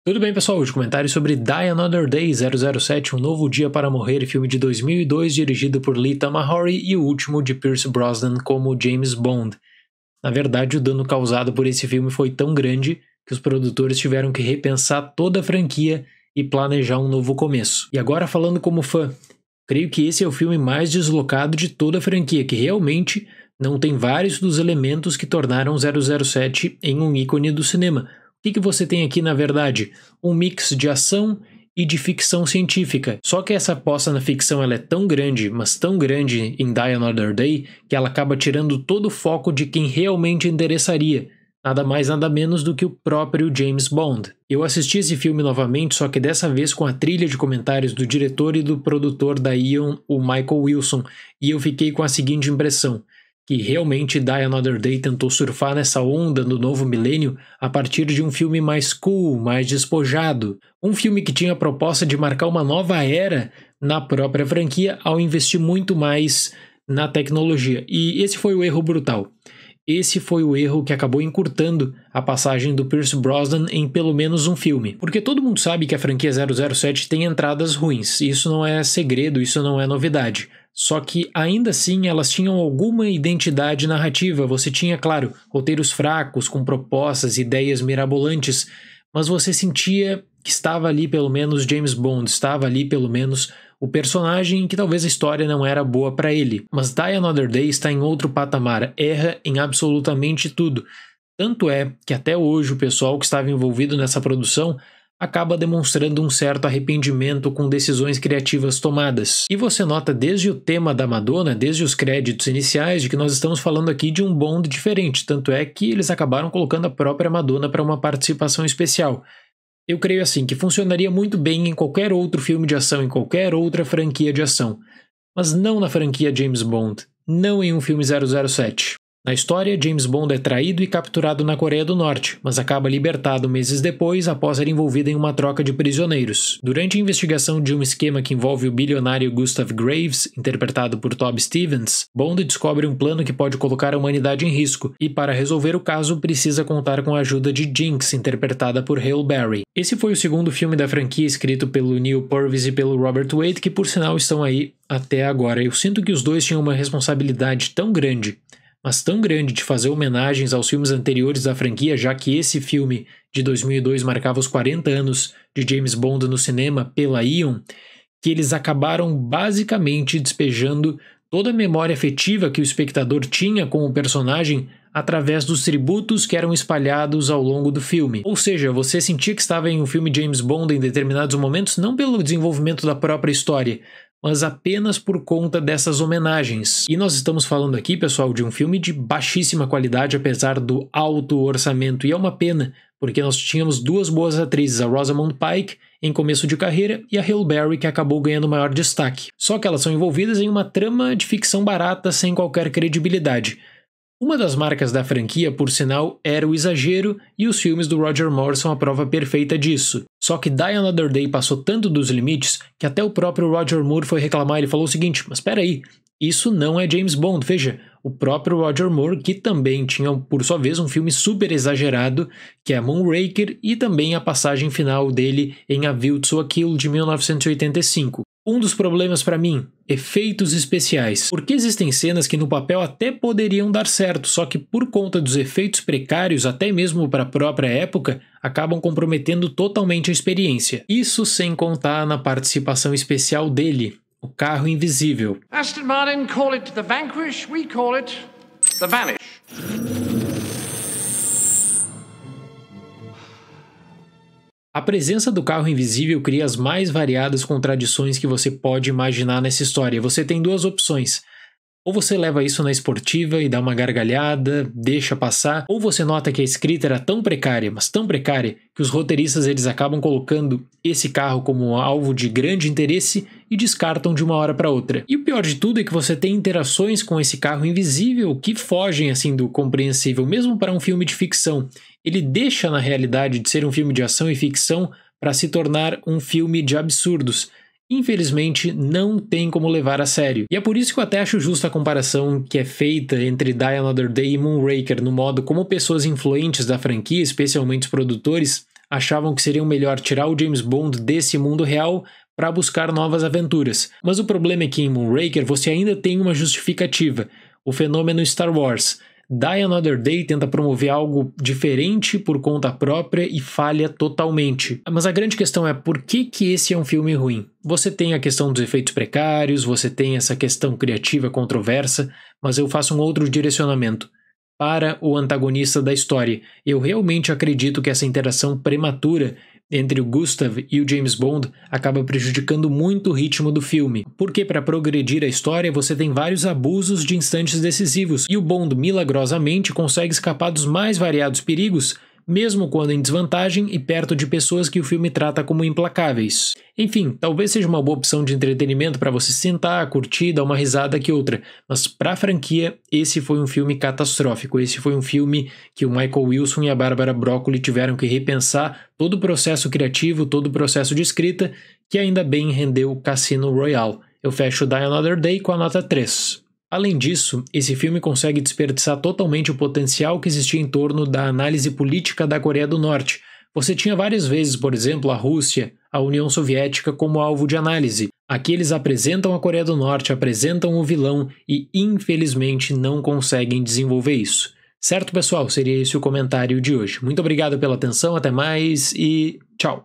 Tudo bem, pessoal? Hoje comentário sobre Die Another Day 007, Um Novo Dia para Morrer, filme de 2002 dirigido por Lee Tamahori e o último de Pierce Brosnan como James Bond. Na verdade, o dano causado por esse filme foi tão grande que os produtores tiveram que repensar toda a franquia e planejar um novo começo. E agora, falando como fã, creio que esse é o filme mais deslocado de toda a franquia, que realmente não tem vários dos elementos que tornaram 007 em um ícone do cinema. O que você tem aqui, na verdade? Um mix de ação e de ficção científica. Só que essa aposta na ficção ela é tão grande, mas tão grande em Die Another Day, que ela acaba tirando todo o foco de quem realmente interessaria. Nada mais nada menos do que o próprio James Bond. Eu assisti esse filme novamente, só que dessa vez com a trilha de comentários do diretor e do produtor da Eon, o Michael Wilson, e eu fiquei com a seguinte impressão: que realmente Die Another Day tentou surfar nessa onda do novo milênio a partir de um filme mais cool, mais despojado. Um filme que tinha a proposta de marcar uma nova era na própria franquia ao investir muito mais na tecnologia. E esse foi o erro brutal. Esse foi o erro que acabou encurtando a passagem do Pierce Brosnan em pelo menos um filme. Porque todo mundo sabe que a franquia 007 tem entradas ruins. Isso não é segredo, isso não é novidade. Só que, ainda assim, elas tinham alguma identidade narrativa. Você tinha, claro, roteiros fracos, com propostas, ideias mirabolantes, mas você sentia que estava ali pelo menos James Bond, estava ali pelo menos o personagem que talvez a história não era boa para ele. Mas Die Another Day está em outro patamar, erra em absolutamente tudo. Tanto é que até hoje o pessoal que estava envolvido nessa produção acaba demonstrando um certo arrependimento com decisões criativas tomadas. E você nota desde o tema da Madonna, desde os créditos iniciais, de que nós estamos falando aqui de um Bond diferente, tanto é que eles acabaram colocando a própria Madonna para uma participação especial. Eu creio assim, que funcionaria muito bem em qualquer outro filme de ação, em qualquer outra franquia de ação, mas não na franquia James Bond, não em um filme 007. Na história, James Bond é traído e capturado na Coreia do Norte, mas acaba libertado meses depois após ser envolvido em uma troca de prisioneiros. Durante a investigação de um esquema que envolve o bilionário Gustav Graves, interpretado por Toby Stevens, Bond descobre um plano que pode colocar a humanidade em risco, e para resolver o caso precisa contar com a ajuda de Jinx, interpretada por Halle Berry. Esse foi o segundo filme da franquia escrito pelo Neil Purvis e pelo Robert Wade, que por sinal estão aí até agora. Eu sinto que os dois tinham uma responsabilidade tão grande, mas tão grande, de fazer homenagens aos filmes anteriores da franquia, já que esse filme de 2002 marcava os 40 anos de James Bond no cinema pela Eon, que eles acabaram basicamente despejando toda a memória afetiva que o espectador tinha com o personagem através dos tributos que eram espalhados ao longo do filme. Ou seja, você sentia que estava em um filme James Bond em determinados momentos, não pelo desenvolvimento da própria história, mas apenas por conta dessas homenagens. E nós estamos falando aqui, pessoal, de um filme de baixíssima qualidade, apesar do alto orçamento. E é uma pena, porque nós tínhamos duas boas atrizes, a Rosamund Pike, em começo de carreira, e a Halle Berry, que acabou ganhando maior destaque. Só que elas são envolvidas em uma trama de ficção barata, sem qualquer credibilidade. Uma das marcas da franquia, por sinal, era o exagero, e os filmes do Roger Moore são a prova perfeita disso. Só que Die Another Day passou tanto dos limites que até o próprio Roger Moore foi reclamar. Ele falou o seguinte: mas espera aí, isso não é James Bond. Veja, o próprio Roger Moore, que também tinha por sua vez um filme super exagerado, que é Moonraker, e também a passagem final dele em A View to a Kill de 1985. Um dos problemas para mim, efeitos especiais. Porque existem cenas que no papel até poderiam dar certo, só que por conta dos efeitos precários, até mesmo para a própria época, acabam comprometendo totalmente a experiência. Isso sem contar na participação especial dele, o carro invisível. Aston Martin call it the Vanquish, we call it the Vanish. A presença do carro invisível cria as mais variadas contradições que você pode imaginar nessa história. Você tem duas opções. Ou você leva isso na esportiva e dá uma gargalhada, deixa passar, ou você nota que a escrita era tão precária, mas tão precária, que os roteiristas eles acabam colocando esse carro como alvo de grande interesse e descartam de uma hora para outra. E o pior de tudo é que você tem interações com esse carro invisível que fogem assim do compreensível, mesmo para um filme de ficção. Ele deixa na realidade de ser um filme de ação e ficção para se tornar um filme de absurdos. Infelizmente, não tem como levar a sério. E é por isso que eu até acho justa a comparação que é feita entre Die Another Day e Moonraker, no modo como pessoas influentes da franquia, especialmente os produtores, achavam que seria melhor tirar o James Bond desse mundo real para buscar novas aventuras. Mas o problema é que em Moonraker você ainda tem uma justificativa, o fenômeno Star Wars. Die Another Day tenta promover algo diferente por conta própria e falha totalmente. Mas a grande questão é por que esse é um filme ruim? Você tem a questão dos efeitos precários, você tem essa questão criativa controversa, mas eu faço um outro direcionamento. Para o antagonista da história, eu realmente acredito que essa interação prematura entre o Gustav e o James Bond acaba prejudicando muito o ritmo do filme, porque para progredir a história você tem vários abusos de instantes decisivos, e o Bond milagrosamente consegue escapar dos mais variados perigos, mesmo quando em desvantagem e perto de pessoas que o filme trata como implacáveis. Enfim, talvez seja uma boa opção de entretenimento para você sentar, curtir, dar uma risada que outra, mas para a franquia, esse foi um filme catastrófico, esse foi um filme que o Michael Wilson e a Bárbara Broccoli tiveram que repensar todo o processo criativo, todo o processo de escrita, que ainda bem rendeu Cassino Royale. Eu fecho Die Another Day com a nota 3. Além disso, esse filme consegue desperdiçar totalmente o potencial que existia em torno da análise política da Coreia do Norte. Você tinha várias vezes, por exemplo, a Rússia, a União Soviética como alvo de análise. Aqui eles apresentam a Coreia do Norte, apresentam o vilão e, infelizmente, não conseguem desenvolver isso. Certo, pessoal? Seria esse o comentário de hoje. Muito obrigado pela atenção, até mais e tchau!